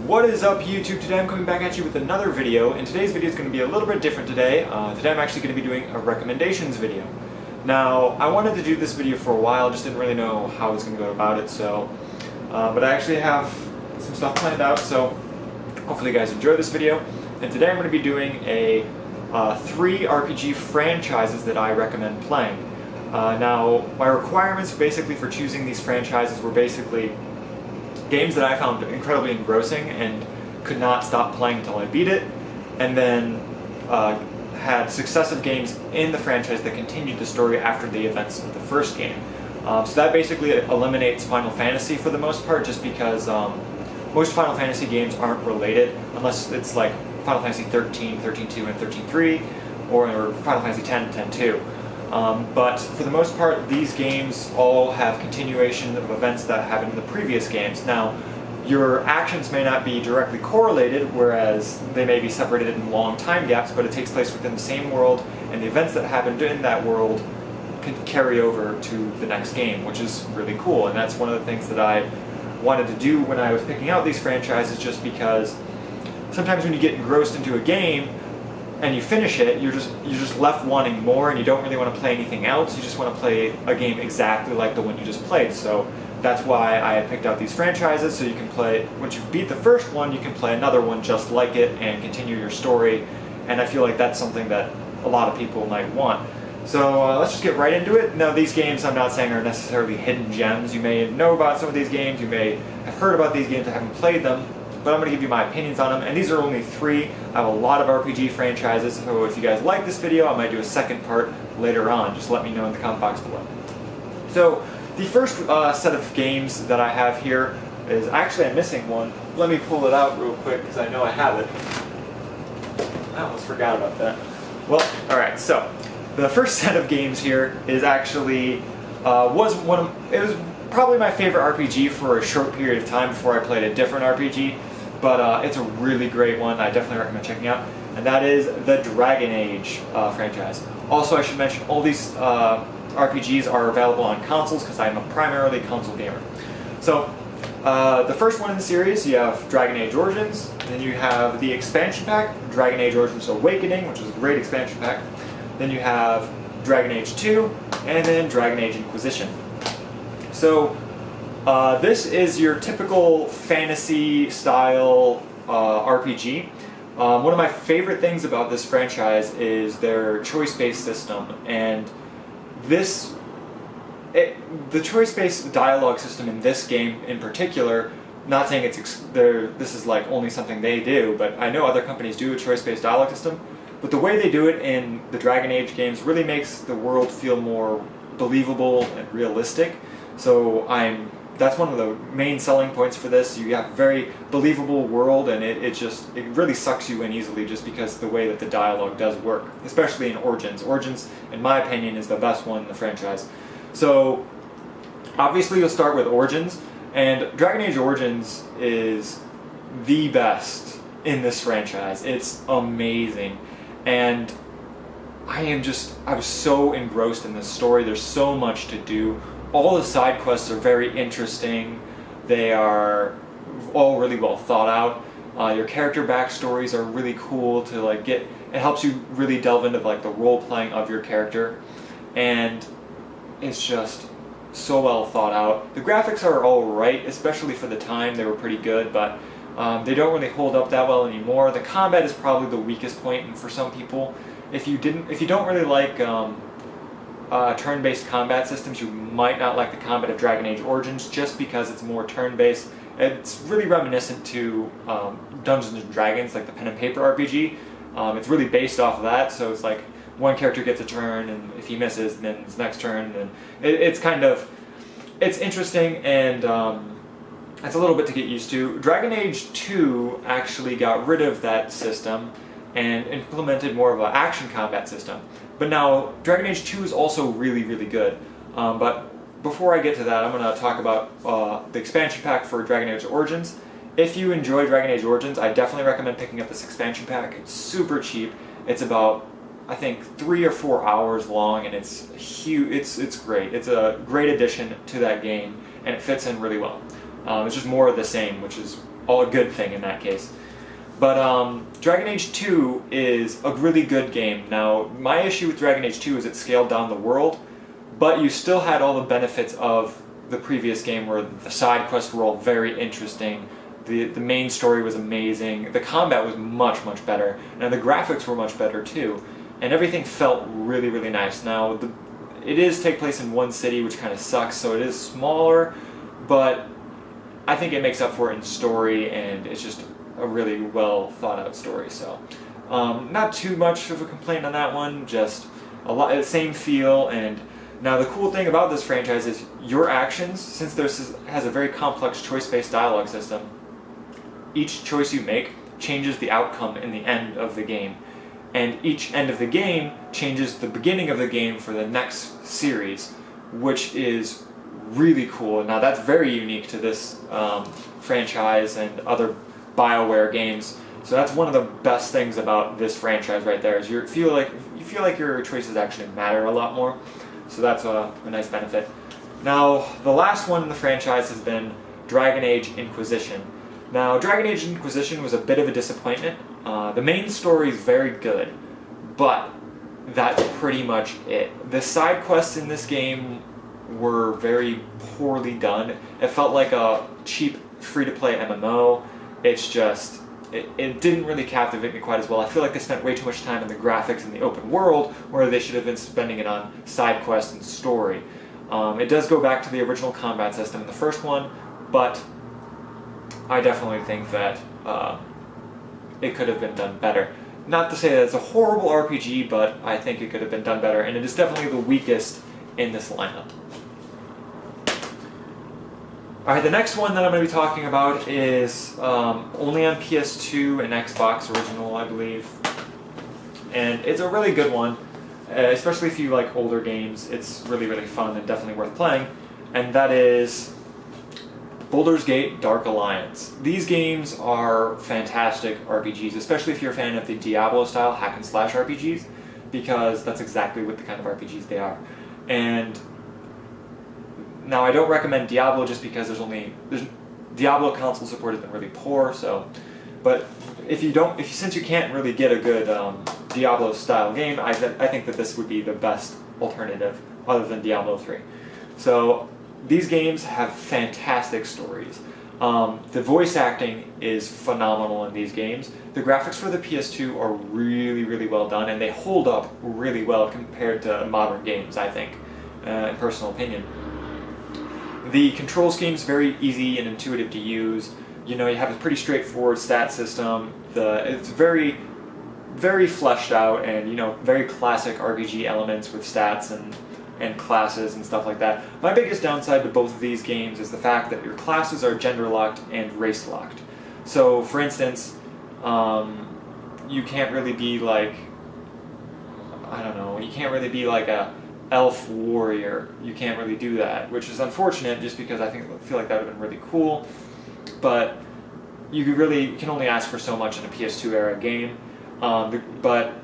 What is up, YouTube? Today I'm coming back at you with another video, and today's video is going to be a little bit different today. Today I'm actually going to be doing a recommendations video. Now, I wanted to do this video for a while, just didn't really know how I was going to go about it, but I actually have some stuff planned out, so hopefully you guys enjoy this video. And today I'm going to be doing 3 RPG franchises that I recommend playing. Now, my requirements basically for choosing these franchises were basically games that I found incredibly engrossing and could not stop playing until I beat it, and then had successive games in the franchise that continued the story after the events of the first game. So that basically eliminates Final Fantasy for the most part, just because most Final Fantasy games aren't related, unless it's like Final Fantasy 13, 13.2, and 13.3, or Final Fantasy 10, 10.2. But for the most part, these games all have continuation of events that happened in the previous games. Now, your actions may not be directly correlated, whereas they may be separated in long time gaps, but it takes place within the same world, and the events that happened in that world can carry over to the next game, which is really cool. And that's one of the things that I wanted to do when I was picking out these franchises, just because sometimes when you get engrossed into a game, and you finish it, you're just left wanting more, and you don't really want to play anything else. You just want to play a game exactly like the one you just played. So that's why I picked out these franchises, so you can play, once you beat the first one, you can play another one just like it and continue your story. And I feel like that's something that a lot of people might want. So let's just get right into it. Now, these games, I'm not saying are necessarily hidden gems. You may know about some of these games, you may have heard about these games, I haven't played them, but I'm going to give you my opinions on them, and these are only 3. I have a lot of RPG franchises, so if you guys like this video, I might do a second part later on. Just let me know in the comment box below. So, the first set of games that I have here is, actually I'm missing one. Let me pull it out real quick, because I know I have it. I almost forgot about that. Well, alright, so, the first set of games here is actually, it was probably my favorite RPG for a short period of time before I played a different RPG. But it's a really great one. I definitely recommend checking out, and that is the Dragon Age franchise. Also, I should mention all these RPGs are available on consoles, because I am a primarily console gamer. So, the first one in the series, you have Dragon Age Origins, then you have the expansion pack, Dragon Age Origins Awakening, which is a great expansion pack. Then you have Dragon Age 2, and then Dragon Age Inquisition. So, this is your typical fantasy-style RPG. One of my favorite things about this franchise is their choice-based system, and the choice-based dialogue system in this game in particular, not saying this is like only something they do, but I know other companies do a choice-based dialogue system, but the way they do it in the Dragon Age games really makes the world feel more believable and realistic. So that's one of the main selling points for this. You have a very believable world, and it really sucks you in easily, just because the way that the dialogue does work, especially in Origins. Origins, in my opinion, is the best one in the franchise. So obviously you'll start with Origins, and Dragon Age Origins is the best in this franchise. It's amazing, and I was so engrossed in this story. There's so much to do. All the side quests are very interesting. They are all really well thought out. Your character backstories are really cool to get. It helps you really delve into the role playing of your character, and it's just so well thought out. The graphics are all right, especially for the time. They were pretty good, but they don't really hold up that well anymore. The combat is probably the weakest point, and for some people, if you don't really like turn-based combat systems, you might not like the combat of Dragon Age Origins, just because it's more turn-based. It's really reminiscent to Dungeons & Dragons, like the pen and paper RPG. It's really based off of that, so it's like one character gets a turn, and if he misses, then it's next turn, and it's interesting, and it's a little bit to get used to. Dragon Age 2 actually got rid of that system and implemented more of an action combat system. But now, Dragon Age 2 is also really, really good. But before I get to that, I'm going to talk about the expansion pack for Dragon Age Origins. If you enjoy Dragon Age Origins, I definitely recommend picking up this expansion pack. It's super cheap. It's about, I think, 3 or 4 hours long, and it's huge. It's great. It's a great addition to that game, and it fits in really well. It's just more of the same, which is all a good thing in that case. But Dragon Age 2 is a really good game. Now, my issue with Dragon Age 2 is it scaled down the world, but you still had all the benefits of the previous game where the side quests were all very interesting. The main story was amazing. The combat was much, much better. And the graphics were much better too. And everything felt really, really nice. Now, it is take place in one city, which kind of sucks, so it is smaller, but I think it makes up for it in story, and it's just a really well thought out story. So not too much of a complaint on that one, just a lot the same feel. And now the cool thing about this franchise is your actions, since this has a very complex choice-based dialogue system, each choice you make changes the outcome in the end of the game, and each end of the game changes the beginning of the game for the next series, which is really cool. Now that's very unique to this franchise and other BioWare games. So that's one of the best things about this franchise right there, is you feel like your choices actually matter a lot more. So that's a nice benefit. Now the last one in the franchise has been Dragon Age Inquisition. Now Dragon Age Inquisition was a bit of a disappointment. The main story is very good, but that's pretty much it. The side quests in this game were very poorly done. It felt like a cheap free-to-play MMO. It's just, it didn't really captivate me quite as well. I feel like they spent way too much time on the graphics in the open world, where they should have been spending it on side quests and story. It does go back to the original combat system in the first one, but I definitely think that it could have been done better. Not to say that it's a horrible RPG, but I think it could have been done better, and it is definitely the weakest in this lineup. Alright, the next one that I'm going to be talking about is only on PS2 and Xbox Original, I believe. And it's a really good one, especially if you like older games. It's really, really fun and definitely worth playing. And that is Baldur's Gate Dark Alliance. These games are fantastic RPGs, especially if you're a fan of the Diablo-style hack-and-slash RPGs, because that's exactly what the kind of RPGs they are. And now, I don't recommend Diablo just because Diablo console support has been really poor. So, but since you can't really get a good Diablo style game, I think that this would be the best alternative other than Diablo 3. So these games have fantastic stories. The voice acting is phenomenal in these games. The graphics for the PS2 are really, really well done, and they hold up really well compared to modern games, I think, in personal opinion. The control scheme is very easy and intuitive to use. You know, you have a pretty straightforward stat system. It's very, very fleshed out, and very classic RPG elements with stats and classes and stuff like that. My biggest downside to both of these games is the fact that your classes are gender locked and race locked. So, for instance, you can't really be like, you can't really be like a elf warrior. You can't really do that, which is unfortunate, just because I feel like that would have been really cool. But you can only ask for so much in a PS2 era game. But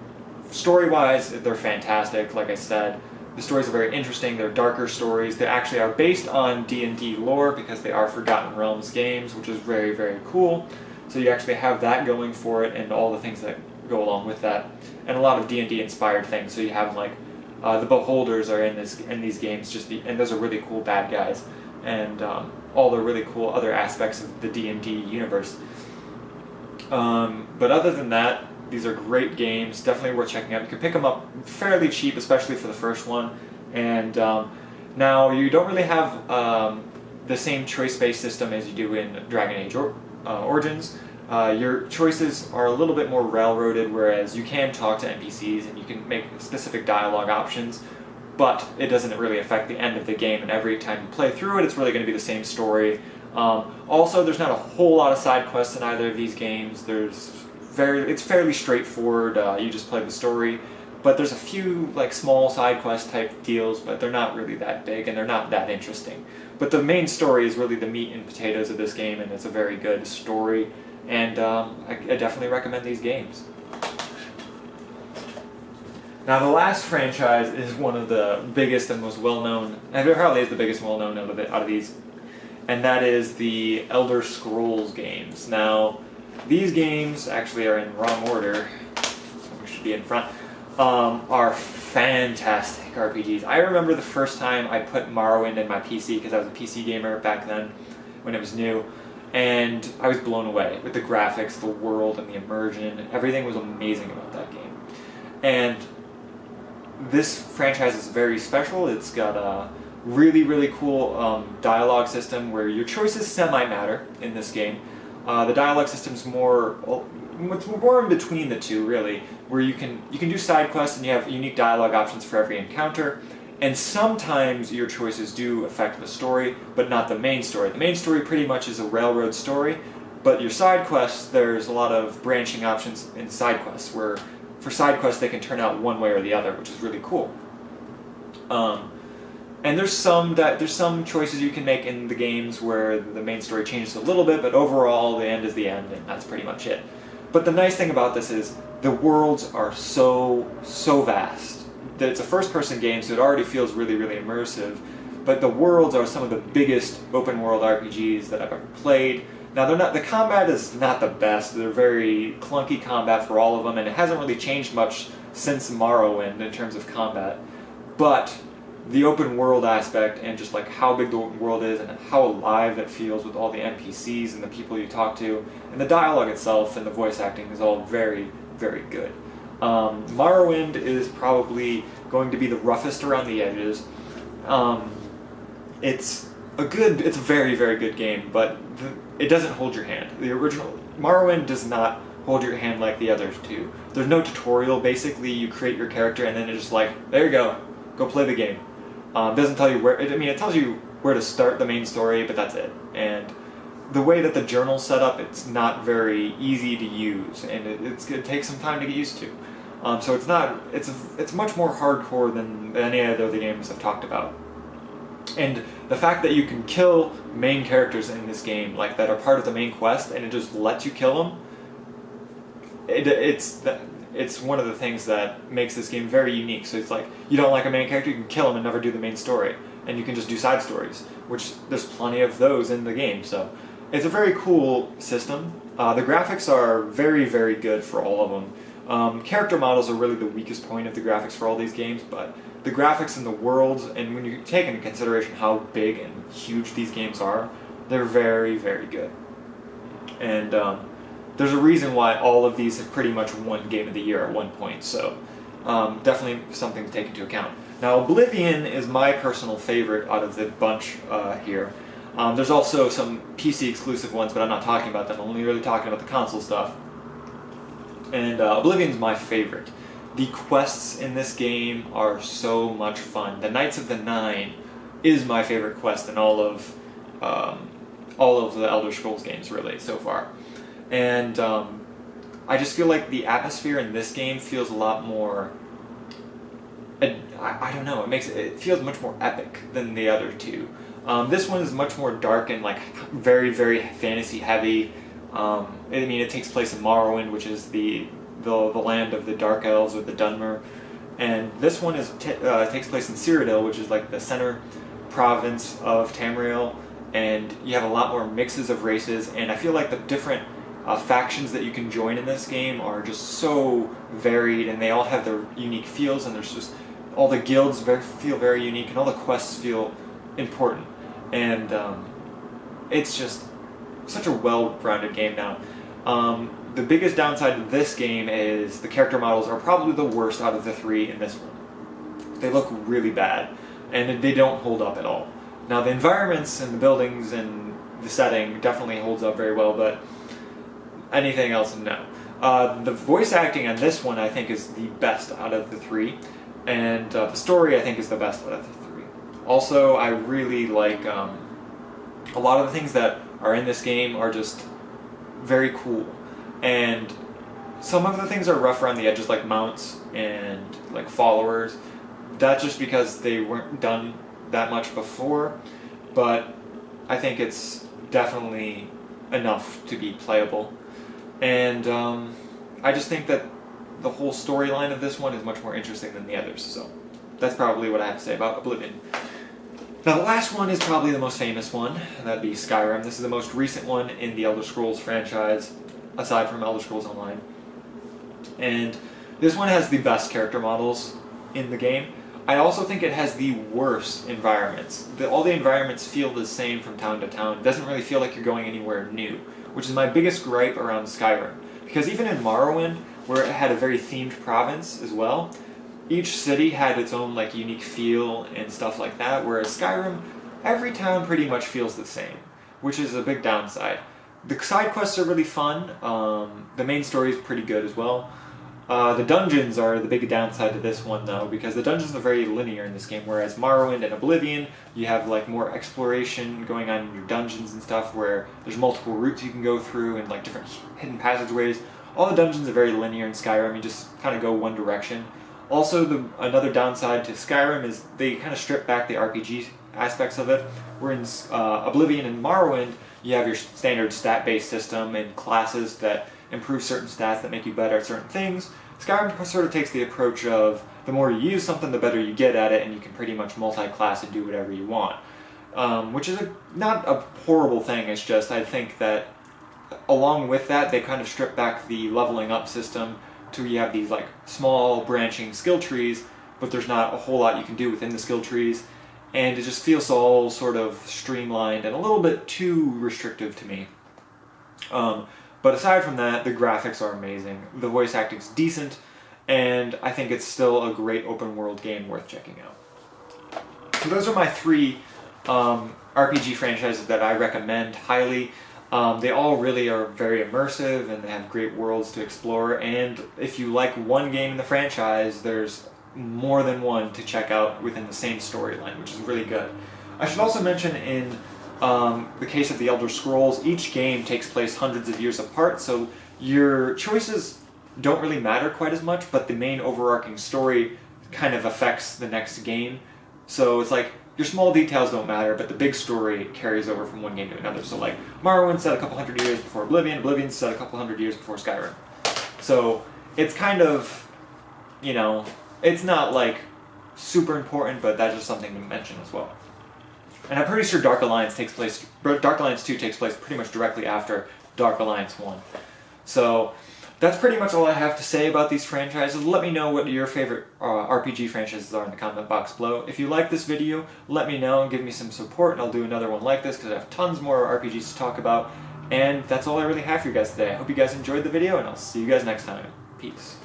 story-wise, they're fantastic. Like I said, the stories are very interesting. They're darker stories. They actually are based on D&D lore, because they are Forgotten Realms games, which is very, very cool. So you actually have that going for it, and all the things that go along with that, and a lot of D&D inspired things. So you have like the Beholders are in these games, and those are really cool bad guys, and all the really cool other aspects of the D&D universe. But other than that, these are great games, definitely worth checking out. You can pick them up fairly cheap, especially for the first one. And now you don't really have the same choice-based system as you do in Dragon Age Origins. Your choices are a little bit more railroaded, whereas you can talk to NPCs and you can make specific dialogue options, but it doesn't really affect the end of the game, and every time you play through it, it's really going to be the same story. Also, there's not a whole lot of side quests in either of these games. It's fairly straightforward. You just play the story, but there's a few like small side quest type deals, but they're not really that big and they're not that interesting. But the main story is really the meat and potatoes of this game, and it's a very good story. And I definitely recommend these games. Now, the last franchise is one of the biggest and most well-known, and it probably is the biggest well-known out of these. and that is the Elder Scrolls games. Now, these games actually are in wrong order, so we should be in front, are fantastic RPGs. I remember the first time I put Morrowind in my PC, because I was a PC gamer back then, when it was new, and I was blown away with the graphics, the world, and the immersion. Everything was amazing about that game. And this franchise is very special. It's got a really, really cool dialogue system where your choices semi-matter in this game. The dialogue system's more in between the two, really, where you can do side quests and you have unique dialogue options for every encounter. And sometimes your choices do affect the story, but not the main story. The main story pretty much is a railroad story, but your side quests, there's a lot of branching options in side quests, where for side quests they can turn out one way or the other, which is really cool. And there's some choices you can make in the games where the main story changes a little bit, but overall the end is the end, and that's pretty much it. But the nice thing about this is the worlds are so vast that it's a first-person game, so it already feels really, really immersive. But the worlds are some of the biggest open-world RPGs that I've ever played. Now, the combat is not the best. They're very clunky combat for all of them, and it hasn't really changed much since Morrowind in terms of combat. But the open world aspect and just like how big the world is and how alive it feels with all the NPCs and the people you talk to, and the dialogue itself and the voice acting is all very, very good. Morrowind is probably going to be the roughest around the edges. It's a very, very good game, but it doesn't hold your hand. The original Morrowind does not hold your hand like the others do. There's no tutorial. Basically, you create your character and then it's just like, there you go play the game. Doesn't tell you where. It tells you where to start the main story, but that's it. And the way that the journal's set up, it's not very easy to use, and it's going to take some time to get used to. So it's much more hardcore than any other games I've talked about. And the fact that you can kill main characters in this game, like that are part of the main quest, and it just lets you kill them, it's one of the things that makes this game very unique. So it's like, you don't like a main character, you can kill him and never do the main story, and you can just do side stories, which there's plenty of those in the game. So it's a very cool system. The graphics are very, very good for all of them. Character models are really the weakest point of the graphics for all these games, but the graphics in the worlds, and when you take into consideration how big and huge these games are, they're very, very good. And there's a reason why all of these have pretty much won Game of the Year at one point, so definitely something to take into account. Now, Oblivion is my personal favorite out of the bunch here. There's also some PC exclusive ones, but I'm not talking about them. I'm only really talking about the console stuff. And Oblivion's my favorite. The quests in this game are so much fun. The Knights of the Nine is my favorite quest in all of the Elder Scrolls games, really, so far. And I just feel like the atmosphere in this game feels a lot more, I don't know, it feels much more epic than the other two. This one is much more dark and like very, very fantasy heavy. It takes place in Morrowind, which is the land of the Dark Elves or the Dunmer, and this one takes place in Cyrodiil, which is like the center province of Tamriel, and you have a lot more mixes of races, and I feel like the different factions that you can join in this game are just so varied, and they all have their unique feels, and there's just all the guilds feel very unique, and all the quests feel important, and it's just such a well-rounded game now. The biggest downside to this game is the character models are probably the worst out of the three in this one. They look really bad, and they don't hold up at all. Now, the environments and the buildings and the setting definitely holds up very well, but anything else, no. The voice acting on this one, I think, is the best out of the three, and the story, I think, is the best out of the three. Also, I really like a lot of the things that are in this game are just very cool, and some of the things are rough around the edges, like mounts and like followers. That's just because they weren't done that much before, but I think it's definitely enough to be playable. And I just think that the whole storyline of this one is much more interesting than the others, so that's probably what I have to say about Oblivion. Now the last one is probably the most famous one, and that'd be Skyrim. This is the most recent one in the Elder Scrolls franchise, aside from Elder Scrolls Online. And this one has the best character models in the game. I also think it has the worst environments. All the environments feel the same from town to town. It doesn't really feel like you're going anywhere new, which is my biggest gripe around Skyrim. Because even in Morrowind, where it had a very themed province as well, each city had its own like unique feel and stuff like that, whereas Skyrim, every town pretty much feels the same, which is a big downside. The side quests are really fun. The main story is pretty good as well. The dungeons are the big downside to this one though, because the dungeons are very linear in this game, whereas Morrowind and Oblivion, you have like more exploration going on in your dungeons and stuff, where there's multiple routes you can go through and like different hidden passageways. All the dungeons are very linear in Skyrim, you just kind of go one direction. Also, another downside to Skyrim is they kind of strip back the RPG aspects of it, where in Oblivion and Morrowind, you have your standard stat-based system and classes that improve certain stats that make you better at certain things. Skyrim sort of takes the approach of the more you use something, the better you get at it, and you can pretty much multi-class and do whatever you want. Which is not a horrible thing, it's just I think that along with that, they kind of strip back the leveling up system to where you have these like small branching skill trees, but there's not a whole lot you can do within the skill trees, and it just feels all sort of streamlined and a little bit too restrictive to me. But aside from that, the graphics are amazing, the voice acting's decent, and I think it's still a great open world game worth checking out. So those are my three RPG franchises that I recommend highly. They all really are very immersive and they have great worlds to explore, and if you like one game in the franchise, there's more than one to check out within the same storyline, which is really good. I should also mention in the case of the Elder Scrolls, each game takes place hundreds of years apart, so your choices don't really matter quite as much, but the main overarching story kind of affects the next game. So it's like, your small details don't matter, but the big story carries over from one game to another. So like, Morrowind set a couple hundred years before Oblivion, Oblivion set a couple hundred years before Skyrim. So it's kind of, you know, it's not like super important, but that's just something to mention as well. And I'm pretty sure Dark Alliance 2 takes place pretty much directly after Dark Alliance 1. So that's pretty much all I have to say about these franchises. Let me know what your favorite RPG franchises are in the comment box below. If you like this video, let me know and give me some support, and I'll do another one like this because I have tons more RPGs to talk about. And that's all I really have for you guys today. I hope you guys enjoyed the video, and I'll see you guys next time. Peace.